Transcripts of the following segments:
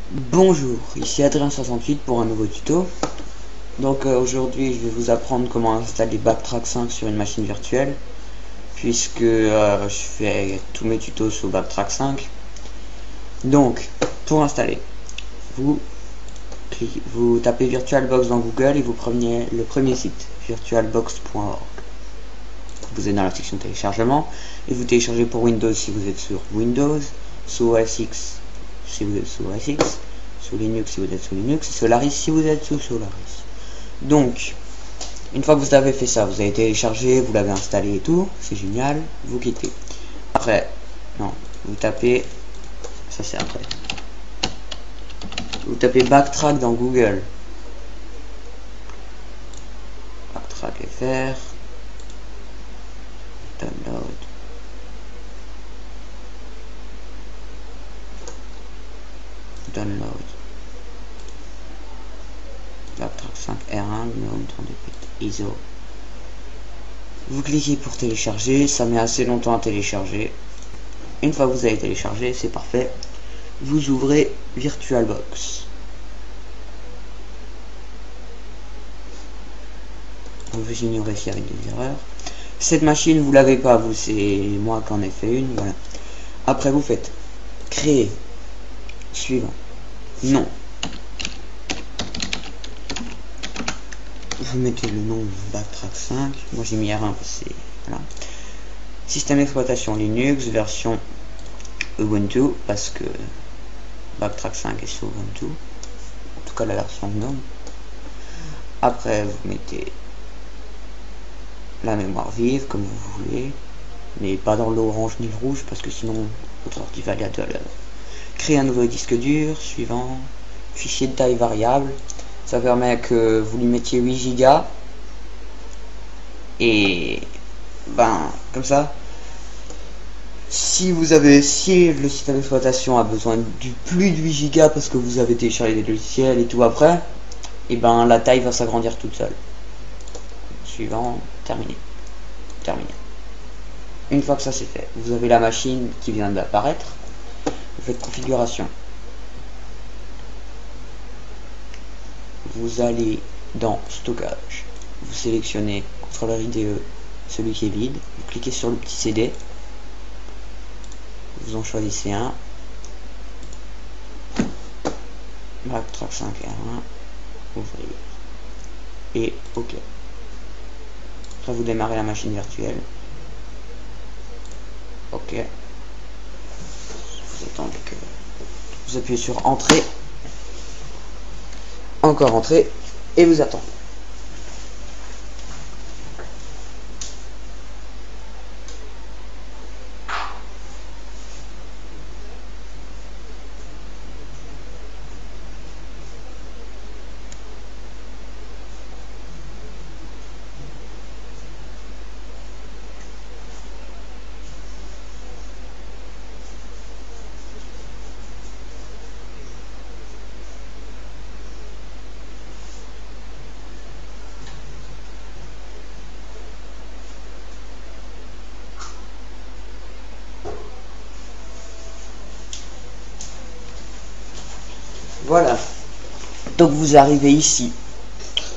Bonjour, ici Adrien68 pour un nouveau tuto. Donc aujourd'hui je vais vous apprendre comment installer Backtrack 5 sur une machine virtuelle, puisque je fais tous mes tutos sur Backtrack 5. Donc pour installer, vous tapez VirtualBox dans Google et vous prenez le premier site, virtualbox.org. Vous êtes dans la section téléchargement et vous téléchargez pour Windows si vous êtes sur Windows, sur OS X si vous êtes sur OS X, sur Linux si vous êtes sur Linux, Solaris si vous êtes sur Solaris. Donc, une fois que vous avez fait ça, vous avez téléchargé, vous l'avez installé et tout, c'est génial, vous quittez. Après, non, vous tapez, ça c'est après. Vous tapez Backtrack dans Google. Backtrack FR. Download. Download. Backtrack 5 R1, numéro 32 bits, ISO. Vous cliquez pour télécharger, ça met assez longtemps à télécharger. Une fois que vous avez téléchargé, c'est parfait. Vous ouvrez VirtualBox. Vous ignorez s'il y avait des erreurs. Cette machine, vous l'avez pas, vous, c'est moi qui en ai fait une, voilà. Après, vous faites créer, suivant, nom. Vous mettez le nom Backtrack 5, moi j'ai mis R1 parce que voilà. Système d'exploitation Linux, version Ubuntu, parce que Backtrack 5 est sur Ubuntu, en tout cas la version GNOME. Après, vous mettez la mémoire vive comme vous voulez, mais pas dans l'orange ni le rouge parce que sinon votre ordi va aller à 2 à l'heure. Créer un nouveau disque dur, suivant, fichier de taille variable, ça permet que vous lui mettiez 8 Go et ben comme ça, si le système d'exploitation a besoin du plus de 8 Go parce que vous avez téléchargé des logiciels et tout après, et ben la taille va s'agrandir toute seule. Suivant, terminé. Une fois que ça c'est fait, vous avez la machine qui vient d'apparaître. Vous faites configuration. Vous allez dans stockage. Vous sélectionnez contrôleur IDE, celui qui est vide. Vous cliquez sur le petit CD. Vous en choisissez un. Backtrack 5 R1. Ouvrir. Et OK. Après vous démarrez la machine virtuelle. OK. Vous attendez que vous appuyez sur entrée, encore entrée, et vous attendez. Voilà. Donc vous arrivez ici.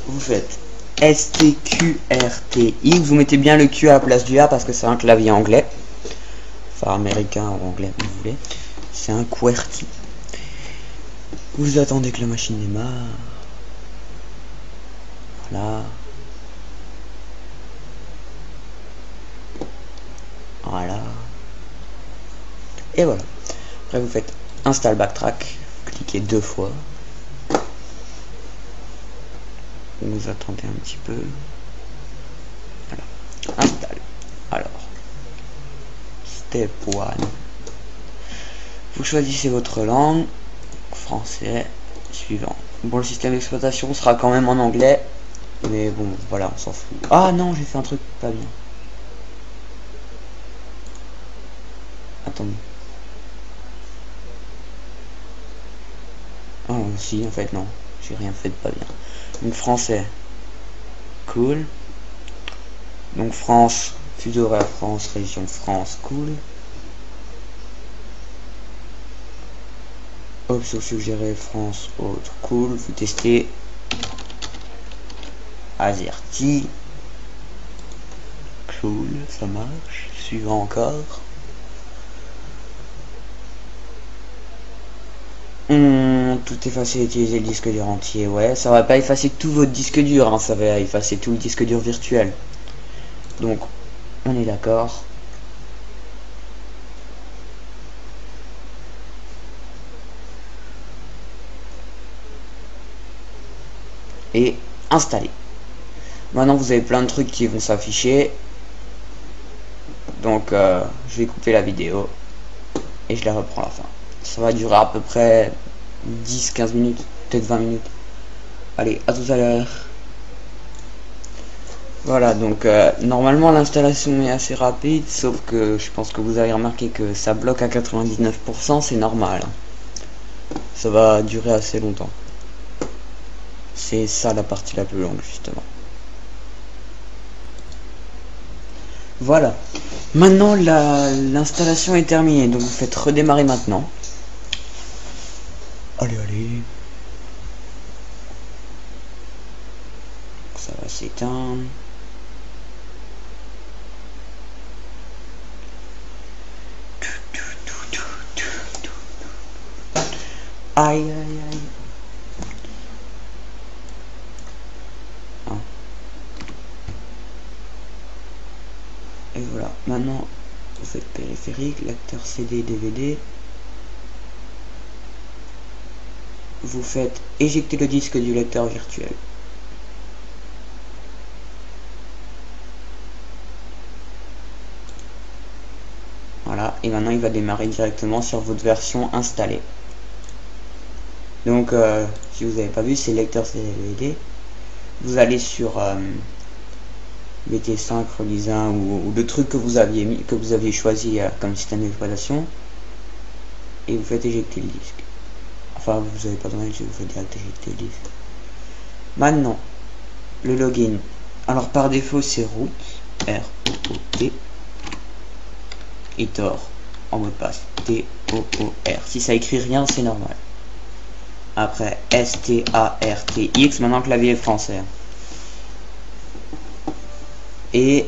Vous faites STQRTX. Vous mettez bien le Q à la place du A parce que c'est un clavier anglais. Enfin américain ou anglais comme vous voulez. C'est un QWERTY. Vous attendez que la machine démarre. Voilà. Voilà. Et voilà. Après vous faites Install Backtrack. Cliquez 2 fois. Vous attendez un petit peu. Voilà. Install. Alors. Step 1. Vous choisissez votre langue. Français. Suivant. Bon, le système d'exploitation sera quand même en anglais. Mais bon, voilà, on s'en fout. Ah non, j'ai fait un truc pas bien. Attendez. Oh, si, en fait, non. J'ai rien fait de pas bien. Donc, français. Cool. Donc, France. Fuseau horaire France. Région France. Cool. Option suggérée, France, autre, cool, vous testez. AZERTY. Cool, ça marche. Suivant encore. Tout effacer, utiliser le disque dur entier. Ouais, ça va pas effacer tout votre disque dur, hein, ça va effacer tout le disque dur virtuel. Donc, on est d'accord. Et installer. Maintenant, vous avez plein de trucs qui vont s'afficher. Donc, je vais couper la vidéo et je la reprends à la fin. Ça va durer à peu près 10-15 minutes, peut-être 20 minutes. Allez, à tout à l'heure. Voilà, donc normalement l'installation est assez rapide, sauf que je pense que vous avez remarqué que ça bloque à 99%, c'est normal. Ça va durer assez longtemps. C'est ça la partie la plus longue, justement. Voilà. Maintenant, l'installation est terminée, donc vous faites redémarrer maintenant. Allez, allez. Ça va s'éteindre. Aïe, aïe, aïe. Ah. Et voilà. Maintenant, vous faites périphérique, lecteur CD, DVD. Vous faites éjecter le disque du lecteur virtuel. Voilà, et maintenant il va démarrer directement sur votre version installée. Donc, si vous n'avez pas vu, c'est lecteur CD. Vous allez sur BT5, Release 1 ou le truc que vous aviez choisi comme système d'exploitation, et vous faites éjecter le disque. Enfin, vous n'avez pas besoin, vous faites direct éjecter le disque. Maintenant, le login. Alors par défaut, c'est root, R-O-O-T, et Tor en mot de passe, T-O-O-R. Si ça écrit rien, c'est normal. Après, S-T-A-R-T-X, maintenant clavier français. Et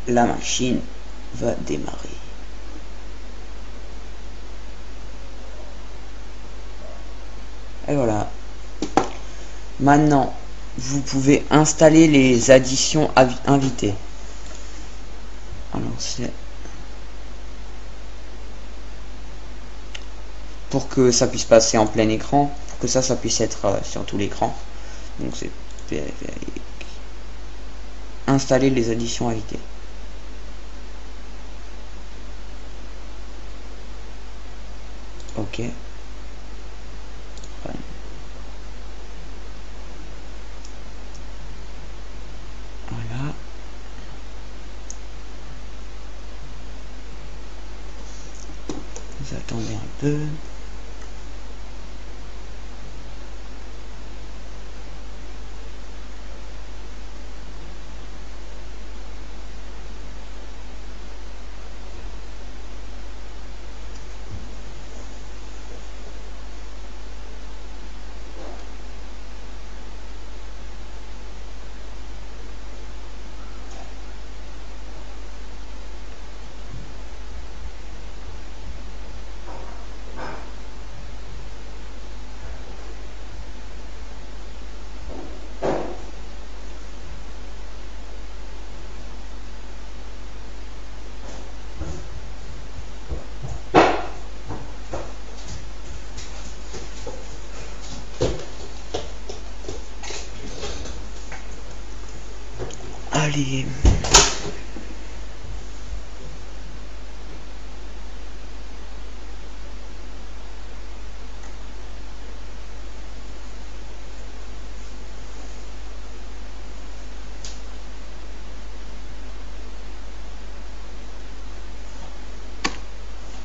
la machine va démarrer. Et voilà. Maintenant, vous pouvez installer les additions invitées. Alors c'est pour que ça puisse passer en plein écran, pour que ça puisse être sur tout l'écran. Donc c'est périphérique. Installer les additions invitées. Ok. Voilà. Vous attendez un peu. Allez.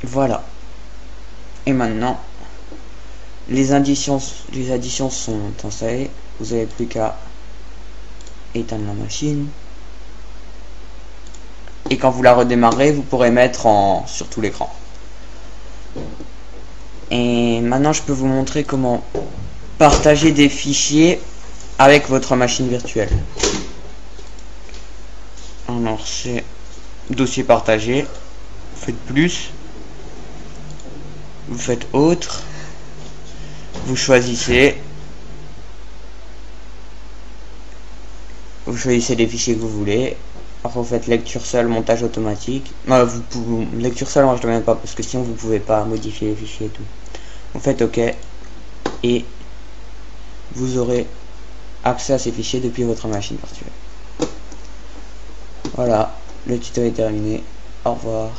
Voilà. Et maintenant, les additions sont installées. Vous n'avez plus qu'à éteindre la machine et quand vous la redémarrez, vous pourrez mettre sur tout l'écran. Et maintenant, je peux vous montrer comment partager des fichiers avec votre machine virtuelle. Alors, c'est dossier partagé. Vous faites plus. Vous faites autre. Vous choisissez. Vous choisissez les fichiers que vous voulez. Alors vous faites lecture seule, montage automatique. Lecture seule, moi je ne le mets pas parce que sinon vous pouvez pas modifier les fichiers et tout. Vous faites OK et vous aurez accès à ces fichiers depuis votre machine virtuelle. Voilà, le tuto est terminé. Au revoir.